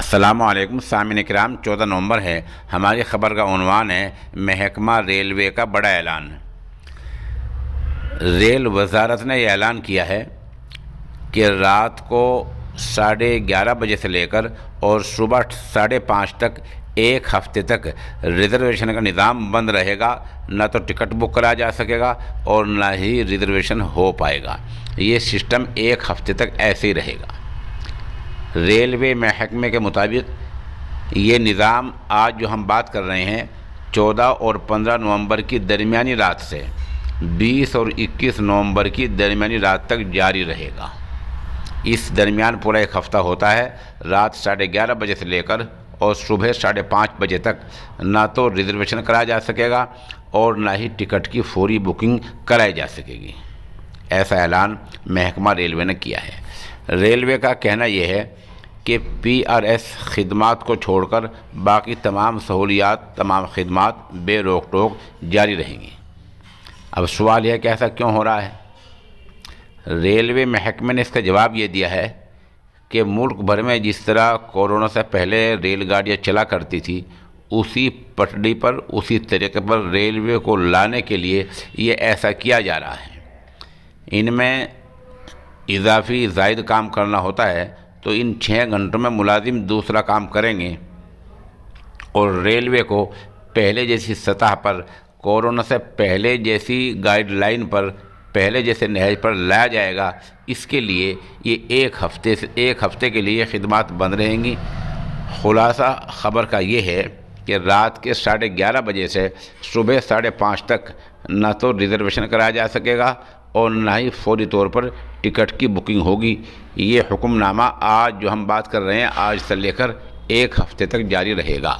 السلام علیکم سامعین کرام، 14 نومبر ہے۔ ہماری خبر کا عنوان ہے محکمہ ریلوے کا بڑا اعلان۔ ریل وزارت نے یہ اعلان کیا ہے کہ رات کو 11:30 بجے سے لے کر اور صبح 5:30 تک ایک ہفتے تک ریزرویشن کا نظام بند رہے گا۔ نہ تو ٹکٹ بک کرا جا سکے گا اور نہ ہی ریزرویشن ہو پائے گا۔ یہ سسٹم ایک ہفتے تک ایسے ہی رہے گا۔ ریلوے محکمے کے مطابق یہ نظام آج جو ہم بات کر رہے ہیں 14 اور 15 نومبر کی درمیانی رات سے 20 اور 21 نومبر کی درمیانی رات تک جاری رہے گا۔ اس درمیان پورا ایک ہفتہ ہوتا ہے۔ رات 11:30 بجے سے لے کر اور صبح 5:30 بجے تک نہ تو ریزرویشن کرایا جا سکے گا اور نہ ہی ٹکٹ کی فوری بکنگ کرائی جا سکے گی۔ ایسا اعلان محکمہ ریلوے نے کیا ہے۔ ریلوے کا کہنا یہ ہے کہ PRS خدمات کو چھوڑ کر باقی تمام سہولیات، تمام خدمات بے روک ٹوک جاری رہیں گی۔ اب سوال یہ ہے کہ ایسا کیوں ہو رہا ہے؟ ریلوے محکمے نے اس کا جواب یہ دیا ہے کہ ملک بھر میں جس طرح کورونا سے پہلے ریل گاڑیاں چلا کرتی تھی، اسی پٹڑی پر، اسی طریقے پر ریلوے کو لانے کے لیے یہ ایسا کیا جا رہا ہے۔ ان میں اضافی زائد کام کرنا ہوتا ہے تو ان 6 گھنٹوں میں ملازم دوسرا کام کریں گے اور ریلوے کو پہلے جیسی سطح پر، کورونا سے پہلے جیسی گائیڈ لائن پر، پہلے جیسے نہج پر لایا جائے گا۔ اس کے لیے یہ ایک ہفتے کے لیے خدمات بند رہیں گی۔ خلاصہ خبر کا یہ ہے کہ رات کے 11:30 بجے سے صبح 5:30 تک نہ تو ریزرویشن کرایا جا سکے گا اور نہ ہی فوری طور پر ٹکٹ کی بکنگ ہوگی۔ یہ حکم نامہ آج جو ہم بات کر رہے ہیں، آج سے لے کر ایک ہفتے تک جاری رہے گا۔